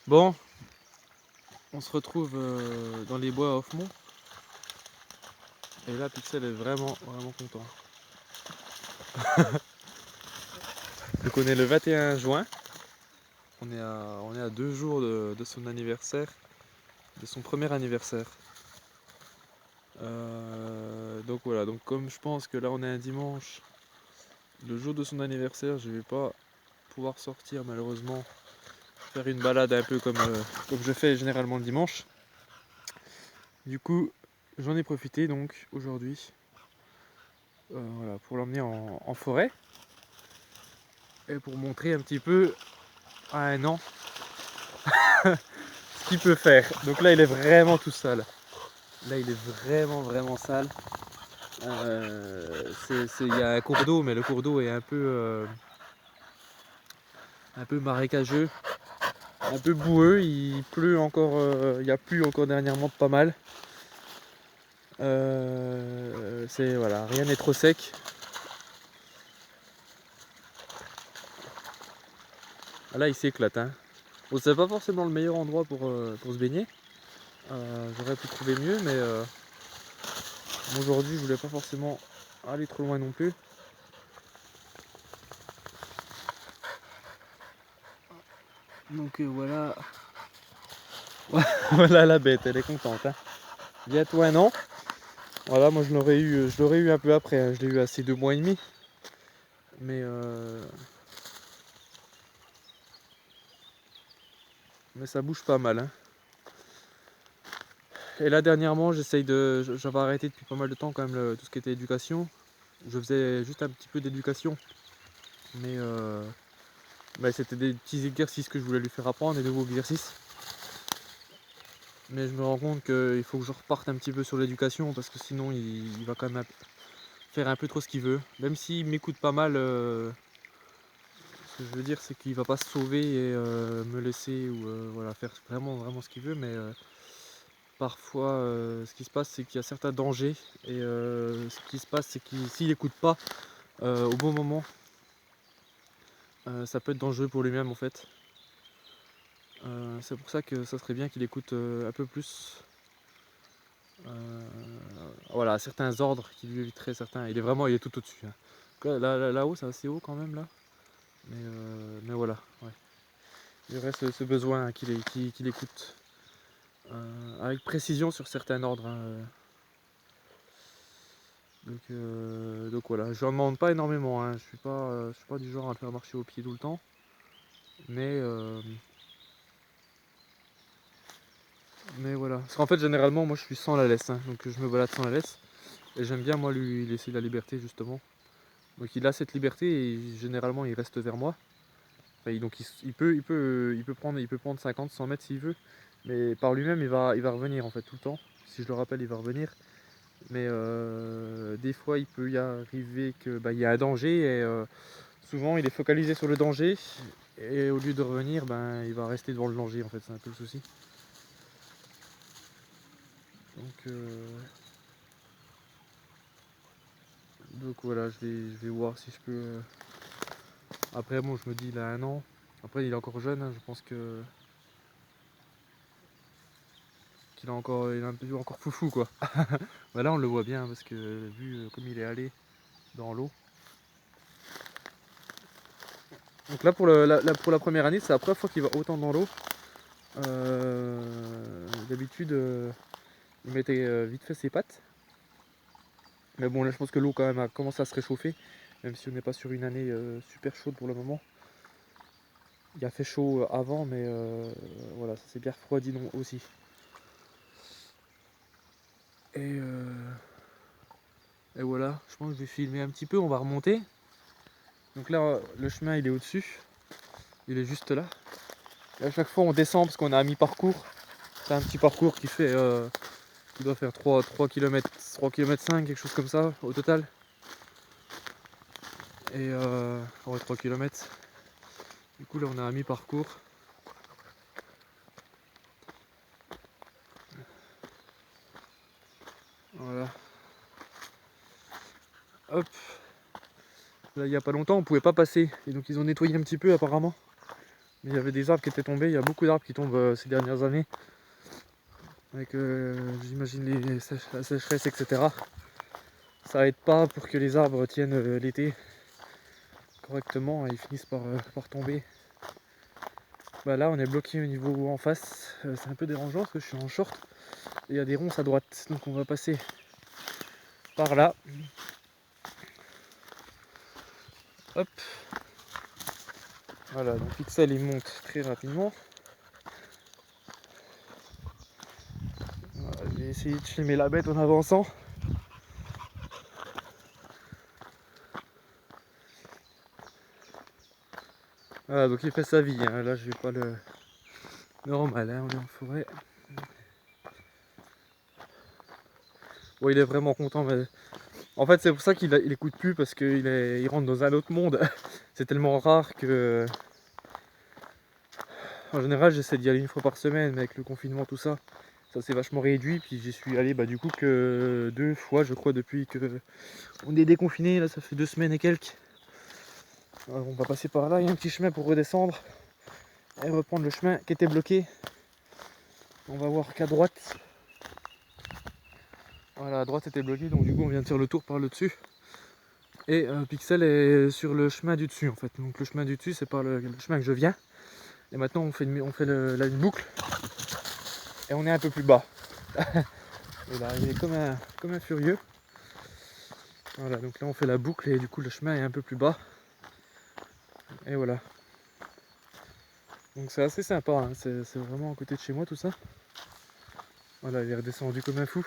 Bon, on se retrouve dans les bois à Hoffmont. Et là, Pixel est vraiment content. Donc on est le 21 juin. On est à 2 jours de son anniversaire, de son premier anniversaire. Donc voilà, donc comme je pense que là on est un dimanche, le jour de son anniversaire, je vais pas pouvoir sortir malheureusement, faire une balade un peu comme je fais généralement le dimanche. Du coup, j'en ai profité donc aujourd'hui voilà, pour l'emmener en forêt et pour montrer un petit peu à un an ce qu'il peut faire. Donc là, il est vraiment tout sale. Là, il est vraiment sale. Il y a un cours d'eau, mais le cours d'eau est un peu marécageux, un peu boueux. Il pleut encore, il y a plu encore dernièrement pas mal. Voilà, rien n'est trop sec. Là, il s'éclate. Hein. Bon, c'est pas forcément le meilleur endroit pour se baigner. J'aurais pu trouver mieux, mais aujourd'hui, je voulais pas forcément aller trop loin non plus. Donc voilà. Voilà la bête, elle est contente. Hein. Bientôt un an. Voilà, moi je l'aurais eu un peu après. Hein. Je l'ai eu à ses 2 mois et demi. Mais ça bouge pas mal. Hein. Et là dernièrement, j'avais arrêté depuis pas mal de temps quand même tout ce qui était éducation. Je faisais juste un petit peu d'éducation. Mais c'était des petits exercices que je voulais lui faire apprendre, des nouveaux exercices. Mais je me rends compte qu'il faut que je reparte un petit peu sur l'éducation parce que sinon il va quand même faire un peu trop ce qu'il veut. Même s'il m'écoute pas mal, ce que je veux dire c'est qu'il va pas se sauver et me laisser ou voilà, faire vraiment ce qu'il veut. Mais parfois ce qui se passe c'est qu'il y a certains dangers et ce qui se passe c'est qu'il s'il n'écoute pas au bon moment, ça peut être dangereux pour lui-même en fait. C'est pour ça que ça serait bien qu'il écoute un peu plus. Voilà, certains ordres qui lui éviteraient certains. Il est tout au-dessus. Hein. Là-haut, c'est assez haut quand même là. Mais voilà, ouais. Il reste ce besoin hein, qu'il écoute avec précision sur certains ordres. Hein. Donc voilà, je n'en demande pas énormément. Hein. Je suis pas du genre à le faire marcher au pied tout le temps. Mais voilà. Parce qu'en fait, généralement, moi je suis sans la laisse. Hein. Donc je me balade sans la laisse. Et j'aime bien moi lui laisser la liberté justement. Donc il a cette liberté et généralement il reste vers moi. Enfin, donc il peut prendre 50, 100 mètres s'il veut. Mais par lui-même il va revenir en fait tout le temps. Si je le rappelle il va revenir. Mais des fois il peut y arriver que il y a un danger et souvent il est focalisé sur le danger. Et au lieu de revenir, il va rester devant le danger en fait, c'est un peu le souci. Donc, donc voilà, je vais voir si je peux. Après bon je me dis il a un an. Après il est encore jeune, hein, je pense que qu'il a encore, il est un peu encore foufou quoi. Là on le voit bien parce que vu comme il est allé dans l'eau. Donc là pour la première année c'est la première fois qu'il va autant dans l'eau. D'habitude il mettait vite fait ses pattes. Mais bon là je pense que l'eau quand même a commencé à se réchauffer. Même si on n'est pas sur une année super chaude pour le moment. Il a fait chaud avant mais voilà ça s'est bien refroidi non, aussi. Et, et voilà, je pense que je vais filmer un petit peu, on va remonter. Donc là le chemin il est au-dessus. Il est juste là. Et à chaque fois on descend parce qu'on a un mi-parcours. C'est un petit parcours qui doit faire 3 km, 3 km 5, quelque chose comme ça au total. Et ouais, 3 km. Du coup là on a un mi-parcours. Voilà. Hop. Là il n'y a pas longtemps on pouvait pas passer. Et donc ils ont nettoyé un petit peu apparemment. Mais il y avait des arbres qui étaient tombés, il y a beaucoup d'arbres qui tombent ces dernières années. Avec j'imagine la sécheresse, etc. Ça aide pas pour que les arbres tiennent l'été correctement et ils finissent par tomber. Bah là on est bloqué au niveau en face, c'est un peu dérangeant parce que je suis en short et il y a des ronces à droite, donc on va passer par là. Hop. Voilà, donc Pixel il monte très rapidement. Voilà, je vais essayer de filmer la bête en avançant. Voilà, donc il fait sa vie, hein. Là je vais pas le normal, hein. On est en forêt. Bon, il est vraiment content, mais en fait c'est pour ça qu'il écoute plus, parce qu'il rentre dans un autre monde. C'est tellement rare que en général j'essaie d'y aller une fois par semaine, mais avec le confinement tout ça, ça s'est vachement réduit. Puis j'y suis allé du coup que 2 fois je crois depuis que on est déconfiné. Là ça fait 2 semaines et quelques. Alors, on va passer par là, il y a un petit chemin pour redescendre et reprendre le chemin qui était bloqué. On va voir qu'à droite, voilà, à droite était bloqué, donc du coup on vient de faire le tour par le dessus. Et Pixel est sur le chemin du dessus en fait. Donc le chemin du dessus c'est par le chemin que je viens. Et maintenant on fait là une boucle. Et on est un peu plus bas. Et là il est comme un furieux. Voilà, donc là on fait la boucle et du coup le chemin est un peu plus bas. Et voilà. Donc c'est assez sympa, hein. C'est vraiment à côté de chez moi tout ça. Voilà, il est redescendu comme un fou.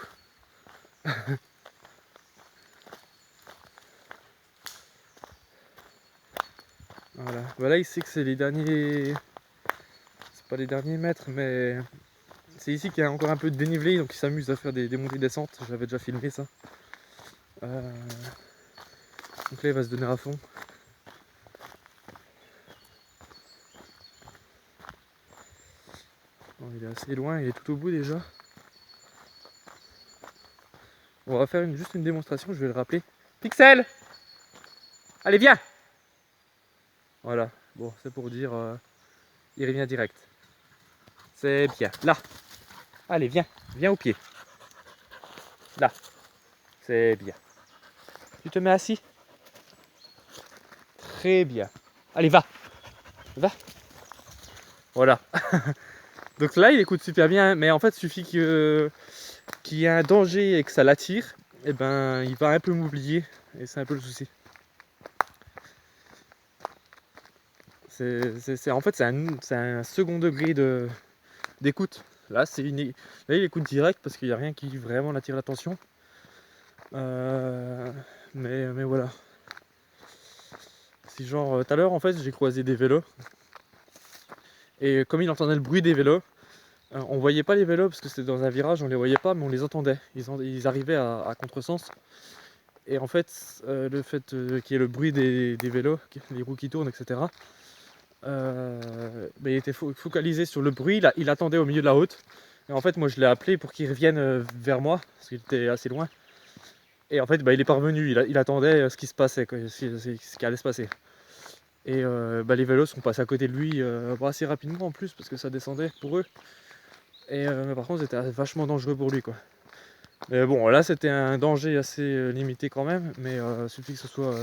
Voilà, voilà, il sait que c'est les derniers. C'est pas les derniers mètres, mais c'est ici qu'il y a encore un peu de dénivelé, donc il s'amuse à faire des montées descentes. J'avais déjà filmé ça. Donc là il va se donner à fond. Bon, il est assez loin, il est tout au bout déjà. On va faire juste une démonstration, je vais le rappeler. Pixel! Allez viens! Voilà, bon c'est pour dire, il revient direct. C'est bien, là. Allez viens, viens au pied. Là, c'est bien. Tu te mets assis? Très bien. Allez va, va. Voilà. Donc là il écoute super bien, mais en fait il suffit qu'il y ait un danger et que ça l'attire, et ben il va un peu m'oublier, et c'est un peu le souci. En fait c'est un second degré d'écoute. Là il écoute direct parce qu'il n'y a rien qui vraiment l'attire l'attention. Mais voilà. Si genre tout à l'heure en fait j'ai croisé des vélos, et comme il entendait le bruit des vélos, on voyait pas les vélos parce que c'était dans un virage, on les voyait pas, mais on les entendait. Ils arrivaient à contresens. Et en fait, le fait qu'il y ait le bruit des vélos, les roues qui tournent, etc., il était focalisé sur le bruit, il attendait au milieu de la route. Et en fait, moi je l'ai appelé pour qu'il revienne vers moi, parce qu'il était assez loin. Et en fait, il est parvenu, il attendait ce qui se passait, ce qui allait se passer. Et les vélos sont passés à côté de lui assez rapidement en plus, parce que ça descendait pour eux. Et mais par contre, c'était vachement dangereux pour lui, quoi. Mais bon, là c'était un danger assez limité quand même, mais il suffit que ce soit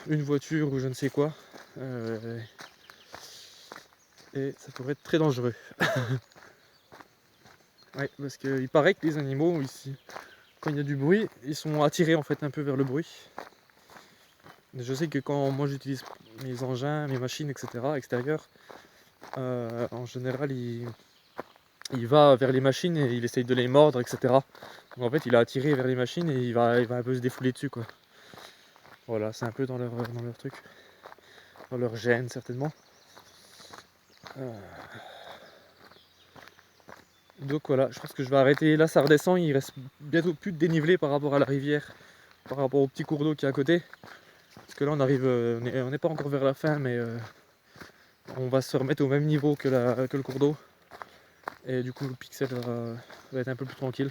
une voiture ou je ne sais quoi, et ça pourrait être très dangereux. Ouais, parce qu'il paraît que les animaux ici, quand il y a du bruit, ils sont attirés en fait un peu vers le bruit. Je sais que quand moi j'utilise mes engins, mes machines, etc. extérieures, en général il va vers les machines et il essaye de les mordre, etc. Donc en fait il est attiré vers les machines et il va un peu se défouler dessus, quoi. Voilà, c'est un peu dans leur truc, dans leur gène certainement. Donc voilà, je pense que je vais arrêter. Là ça redescend, il reste bientôt plus de dénivelé par rapport à la rivière, par rapport au petit cours d'eau qui est à côté. Parce que là on arrive, on n'est pas encore vers la fin, mais on va se remettre au même niveau que le cours d'eau. Et du coup le Pixel va être un peu plus tranquille.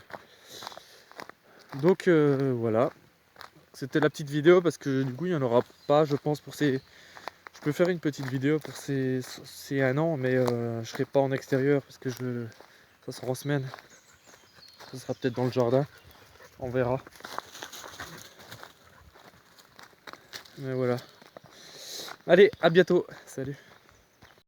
Donc voilà, c'était la petite vidéo parce que du coup il n'y en aura pas, je pense, pour ces Je peux faire une petite vidéo pour ces 1 an, mais je serai pas en extérieur parce que ça sera en semaine. Ça sera peut-être dans le jardin. On verra. Mais voilà. Allez, à bientôt. Salut.